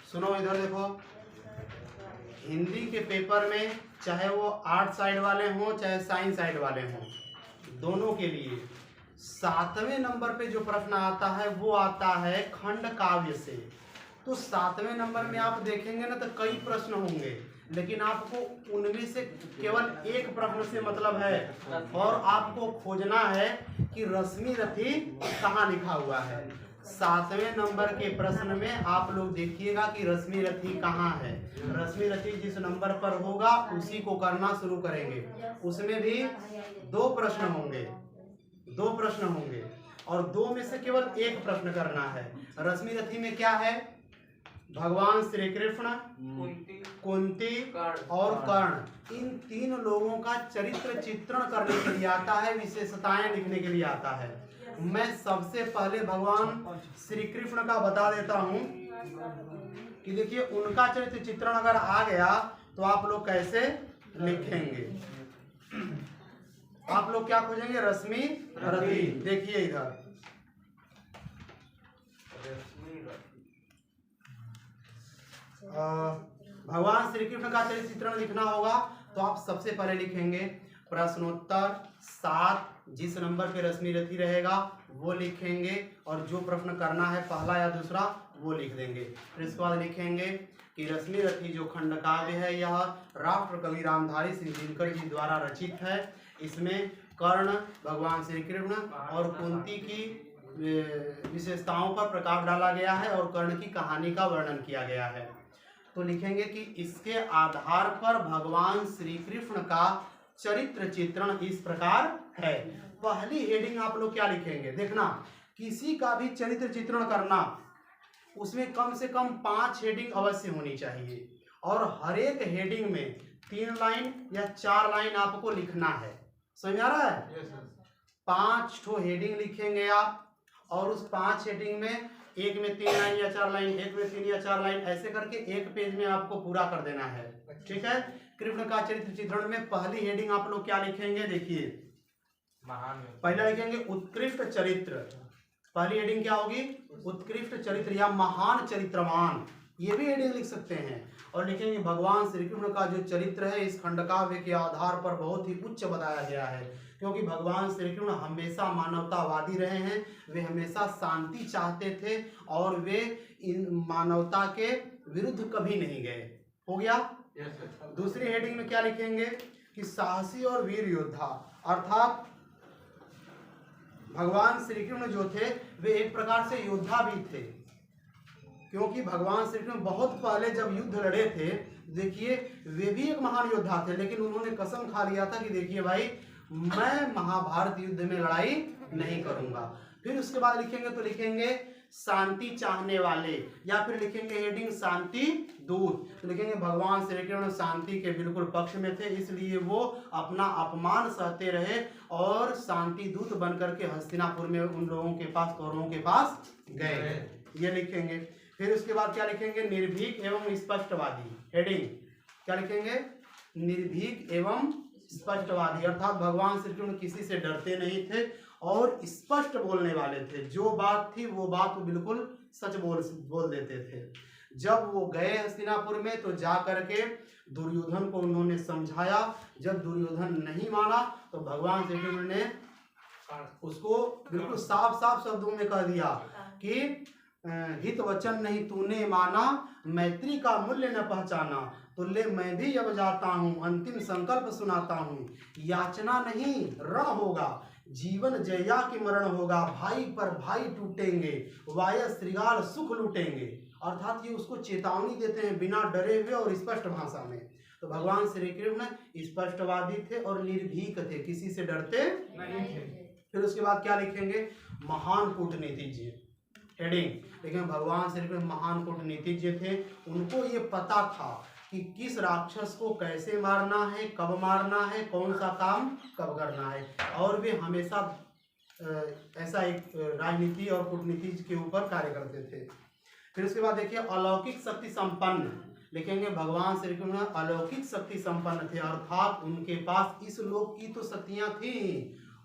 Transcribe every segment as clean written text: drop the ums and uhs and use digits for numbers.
सुनो इधर देखो, हिंदी के पेपर में चाहे वो आर्ट साइड वाले हों चाहे साइंस साइड वाले हों, दोनों के लिए 7वें नंबर पे जो प्रश्न आता है वो आता है खंड काव्य से। तो 7वें नंबर में आप देखेंगे ना तो कई प्रश्न होंगे, लेकिन आपको उनमें से केवल एक प्रश्न से मतलब है और आपको खोजना है कि रश्मि रथी कहाँ लिखा हुआ है। 7वें नंबर के प्रश्न में आप लोग देखिएगा कि रश्मि रथी कहाँ है। रश्मि रथी जिस नंबर पर होगा उसी को करना शुरू करेंगे। उसमें भी दो प्रश्न होंगे और दो में से केवल एक प्रश्न करना है। रश्मि रथी में क्या है? भगवान श्री कृष्ण, कुंती और कर्ण, इन तीन लोगों का चरित्र चित्रण करने के लिए आता है, विशेषताएं लिखने के लिए आता है। मैं सबसे पहले भगवान श्री कृष्ण का बता देता हूं कि देखिए उनका चरित्र चित्रण अगर आ गया तो आप लोग कैसे लिखेंगे। आप लोग क्या खोजेंगे? रश्मि रथी। देखिए इधर भगवान श्री कृष्ण का चरित्र चित्रण लिखना होगा तो आप सबसे पहले लिखेंगे प्रश्नोत्तर 7, जिस नंबर पे रश्मि रथी रहेगा वो लिखेंगे और जो प्रश्न करना है पहला या दूसरा वो लिख देंगे। फिर इसके बाद लिखेंगे कि रश्मि रथी जो खंड काव्य है यह राष्ट्र कवि रामधारी सिंह दिनकर जी द्वारा रचित है। इसमें कर्ण, भगवान श्री कृष्ण और कुंती की विशेषताओं पर प्रकाश डाला गया है और कर्ण की कहानी का वर्णन किया गया है। तो लिखेंगे कि इसके आधार पर भगवान श्री कृष्ण का चरित्र चित्रण इस प्रकार है। पहली हेडिंग आप लोग क्या लिखेंगे? देखना, किसी का भी चरित्र चित्रण करना उसमें कम से कम 5 हेडिंग अवश्य होनी चाहिए और हर एक हेडिंग में 3 लाइन या 4 लाइन आपको लिखना है। समझ आ रहा है? 5 ठो हेडिंग लिखेंगे आप और उस 5 हेडिंग में एक में 3 लाइन या 4 लाइन, एक में 3 या 4 लाइन, ऐसे करके एक पेज में आपको पूरा कर देना है। ठीक है? कृष्ण का चरित्र चित्रण में पहली हेडिंग आप लोग क्या लिखेंगे? देखिए पहला लिखेंगे उत्कृष्ट चरित्र। पहली हेडिंग क्या होगी? उत्कृष्ट चरित्र या महान चरित्रवान, ये भी हेडिंग लिख सकते हैं। और लिखेंगे भगवान श्री कृष्ण का जो चरित्र है इस खंडकाव्य के आधार पर बहुत ही उच्च बताया गया है, क्योंकि भगवान श्री कृष्ण हमेशा मानवतावादी रहे हैं। वे हमेशा शांति चाहते थे और वे इन मानवता के विरुद्ध कभी नहीं गए। हो गया? दूसरी हेडिंग में क्या लिखेंगे कि साहसी और वीर योद्धा, अर्थात भगवान श्री कृष्ण जो थे वे एक प्रकार से योद्धा भी थे, क्योंकि भगवान श्री कृष्ण बहुत पहले जब युद्ध लड़े थे, देखिए वे भी एक महान योद्धा थे, लेकिन उन्होंने कसम खा लिया था कि देखिए भाई मैं महाभारत युद्ध में लड़ाई नहीं करूंगा। फिर उसके बाद लिखेंगे तो लिखेंगे शांति चाहने वाले, या फिर लिखेंगे हेडिंग शांति दूत। तो लिखेंगे भगवान श्री कृष्ण शांति के बिल्कुल पक्ष में थे, इसलिए वो अपना अपमान सहते रहे और शांति दूत बनकर के हस्तिनापुर में उन लोगों के पास, कौरवों के पास गए। ये लिखेंगे। फिर उसके बाद क्या लिखेंगे? निर्भीक एवं स्पष्टवादी। हेडिंग क्या लिखेंगे? निर्भीक एवं स्पष्टवादी, अर्थात भगवान श्री कृष्ण किसी से डरते नहीं थे और स्पष्ट बोलने वाले थे। जो बात थी वो बात वो बिल्कुल सच बोल देते थे। जब वो गए हस्तिनापुर में तो जा करके दुर्योधन को उन्होंने समझाया। जब दुर्योधन नहीं माना तो भगवान श्री कृष्ण ने उसको बिल्कुल साफ साफ शब्दों में कह दिया कि हित वचन नहीं तूने माना, मैत्री का मूल्य न पहचाना, तो ले मैं भी अब जाता हूँ, अंतिम संकल्प सुनाता हूँ। याचना नहीं रण होगा, जीवन जया की मरण होगा, भाई पर भाई टूटेंगे, वाय श्रृगाल सुख लूटेंगे। अर्थात ये उसको चेतावनी देते हैं बिना डरे हुए और स्पष्ट भाषा में। तो भगवान श्री कृष्ण स्पष्टवादी थे और निर्भीक थे, किसी से डरते नहीं थे। फिर उसके बाद क्या लिखेंगे? महान कूटनीतिज्ञ। हेडिंग लेकिन भगवान श्री कृष्ण महान कूटनीतिज्ञ थे। उनको ये पता था कि किस राक्षस को कैसे मारना है, कब मारना है, कौन सा काम कब करना है, और वे हमेशा ऐसा एक राजनीति और कूटनीति के ऊपर कार्य करते थे। फिर उसके बाद देखिए अलौकिक शक्ति संपन्न। लिखेंगे भगवान श्री कृष्ण अलौकिक शक्ति संपन्न थे, अर्थात उनके पास इस लोक की तो शक्तियां थी,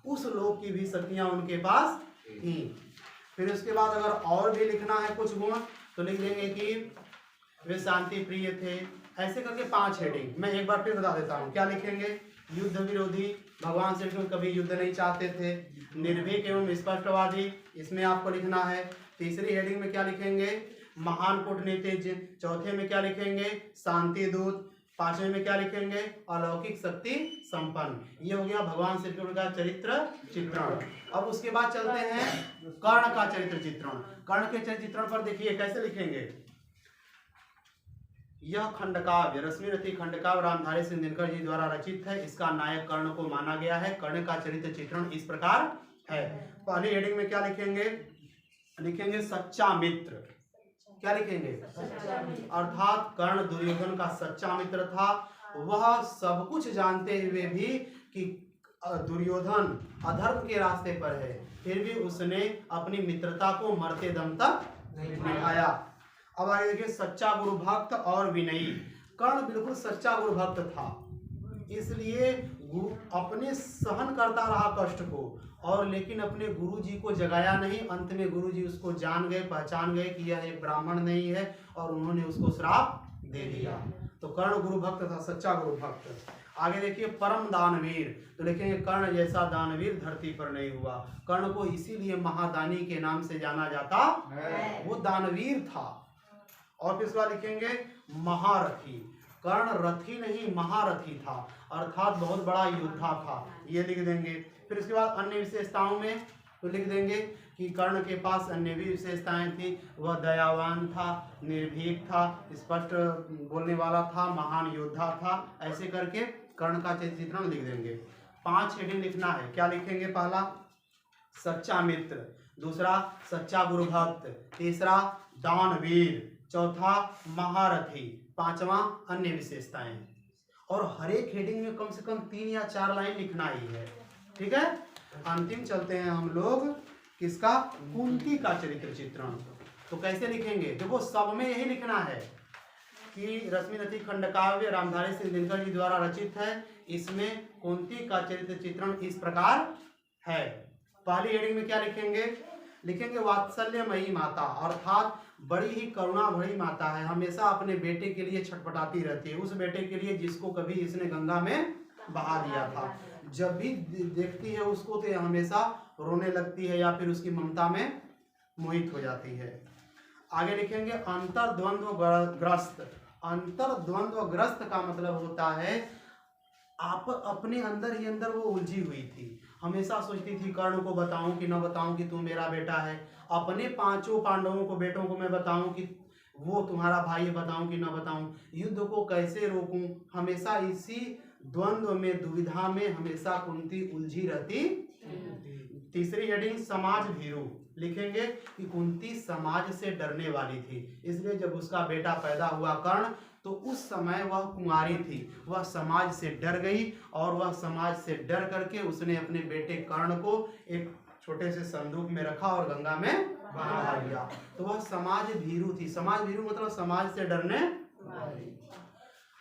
उस लोक की भी शक्तियां उनके पास थी। फिर उसके बाद अगर और भी लिखना है कुछ गुण तो लिख देंगे कि वे शांति प्रिय थे। ऐसे करके 5 हेडिंग मैं एक बार फिर बता देता हूँ। क्या लिखेंगे? युद्ध विरोधी, भगवान श्री कृष्ण कभी युद्ध नहीं चाहते थे। निर्भीक एवं स्पष्टवादी, इसमें आपको लिखना है। तीसरी हेडिंग में क्या लिखेंगे? महान कूटनीतिज्ञ। चौथे में क्या लिखेंगे? शांति दूत। 5वें में क्या लिखेंगे? अलौकिक शक्ति संपन्न। ये हो गया भगवान श्री कृष्ण का चरित्र चित्रण। अब उसके बाद चलते हैं कर्ण का चरित्र चित्रण। कर्ण के चरित्र चित्रण पर देखिए कैसे लिखेंगे। यह खंडकाव्य रश्मिरथी खंडकाव्य रामधारी सिंह दिनकर जी द्वारा रचित है। इसका नायक कर्ण को माना गया है। कर्ण का चरित्र चित्रण इस प्रकार है। पहली हेडिंग में क्या लिखेंगे? लिखेंगे सच्चा मित्र। क्या लिखेंगे? अर्थात कर्ण दुर्योधन का सच्चा मित्र था। वह सब कुछ जानते हुए भी कि दुर्योधन अधर्म के रास्ते पर है, फिर भी उसने अपनी मित्रता को मरते दम तक निभाया। अब आगे देखिए सच्चा गुरु भक्त और विनयी। कर्ण बिल्कुल सच्चा गुरु भक्त था, इसलिए अपने सहन करता रहा कष्ट को, और लेकिन अपने गुरु जी को जगाया नहीं। अंत में गुरु जी उसको जान गए, पहचान गए कि यह एक ब्राह्मण नहीं है, और उन्होंने उसको श्राप दे दिया। तो कर्ण गुरु भक्त था, सच्चा गुरु भक्त। आगे देखिए परम दानवीर, तो लिखेंगे कर्ण जैसा दानवीर धरती पर नहीं हुआ। कर्ण को इसीलिए महादानी के नाम से जाना जाता, वो दानवीर था। और फिर उसके बाद लिखेंगे महारथी। कर्ण रथी नहीं महारथी था, अर्थात बहुत बड़ा योद्धा था, ये लिख देंगे। फिर इसके बाद अन्य विशेषताओं में तो लिख देंगे कि कर्ण के पास अन्य भी विशेषताएं थी। वह दयावान था, निर्भीक था, स्पष्ट बोलने वाला था, महान योद्धा था। ऐसे करके कर्ण का चित्रण लिख देंगे। 5 हेडिंग लिखना है। क्या लिखेंगे? पहला सच्चा मित्र, दूसरा सच्चा गुरु भक्त, तीसरा दानवीर, चौथा महारथी, 5वां अन्य विशेषताएं। और हर एक हेडिंग में कम से कम 3 या 4 लाइन लिखना ही है। ठीक है। अंतिम चलते हैं हम लोग किसका? कुंती का चरित्र चित्रण। तो कैसे लिखेंगे? देखो सब में यही लिखना है कि रश्मिरथी खंडकाव्य रामधारी सिंह दिनकर जी द्वारा रचित है। इसमें कुंती का चरित्र चित्रण इस प्रकार है। पहली हेडिंग में क्या लिखेंगे? लिखेंगे वात्सल्यमयी माता, अर्थात बड़ी ही करुणा भरी माता है, हमेशा अपने बेटे के लिए छटपटाती रहती है। उस बेटे के लिए जिसको कभी इसने गंगा में बहा दिया था, जब भी देखती है उसको तो हमेशा रोने लगती है या फिर उसकी ममता में मोहित हो जाती है। आगे लिखेंगे अंतर्द्वंद्वग्रस्त। अंतर्द्वंद्वग्रस्त का मतलब होता है आप अपने अंदर ही अंदर वो उलझी हुई थी, हमेशा सोचती थी कर्ण को बताऊं कि न बताऊं कि तू मेरा बेटा है, अपने 5 पांडवों को बेटों को मैं बताऊं कि वो तुम्हारा भाई है, बताऊं कि न बताऊं, युद्ध को कैसे रोकूं, हमेशा इसी द्वंद्व में दुविधा में हमेशा कुंती उलझी रहती। तीसरी हेडिंग समाज भीरू। लिखेंगे कि कुंती समाज से डरने वाली थी, इसलिए जब उसका बेटा पैदा हुआ कर्ण, तो उस समय वह कुंवारी थी, वह समाज से डर गई, और वह समाज से डर करके उसने अपने बेटे कर्ण को एक छोटे से संदूक में रखा और गंगा में बहा दिया। तो वह समाज भीरू थी। समाज भीरू मतलब समाज से डरने वाली।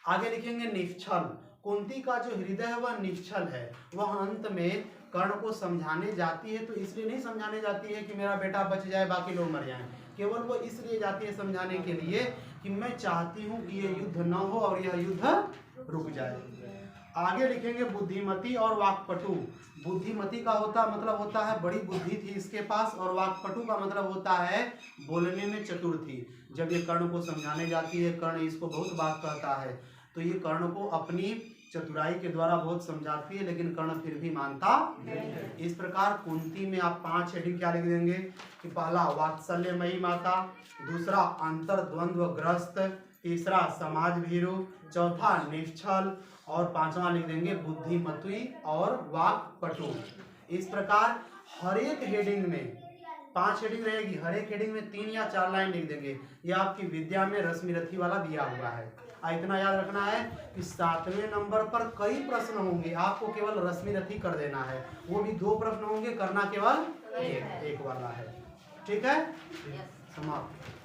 आगे लिखेंगे निश्चल। कुंती का जो हृदय है वह निश्चल है। वह अंत में कर्ण को समझाने जाती है, तो इसलिए नहीं समझाने जाती है कि मेरा बेटा बच जाए बाकी लोग मर जाएं, केवल वो इसलिए जाती है समझाने के लिए कि मैं चाहती हूँ कि ये युद्ध न हो और यह युद्ध रुक जाए। आगे लिखेंगे बुद्धिमती और वाक्पटु। बुद्धिमती का मतलब होता है बड़ी बुद्धि थी इसके पास, और वाक्पटु का मतलब होता है बोलने में चतुर थी। जब ये कर्ण को समझाने जाती है, कर्ण इसको बहुत बात कहता है, तो ये कर्ण को अपनी चतुराई के द्वारा बहुत समझाती है, लेकिन कर्ण फिर भी मानता नहीं। इस प्रकार कुंती में आप 5 हेडिंग क्या लिख देंगे कि पहला वात्सल्यमयी माता, दूसरा अंतर्द्वंद्वग्रस्त, तीसरा समाज भीरू, चौथा निश्चल, और 5वां लिख देंगे बुद्धिमती और वाक्पटु। इस प्रकार हर एक हेडिंग में 5 हेडिंग रहेगी, हर एक हेडिंग में 3 या 4 लाइन लिख देंगे। यह आपकी विद्या में रश्मिरथी वाला दिया हुआ है। इतना याद रखना है कि 7वें नंबर पर कई प्रश्न होंगे, आपको केवल रश्मिरथी कर देना है, वो भी 2 प्रश्न होंगे, करना केवल एक वाला है। ठीक है, समाप्त।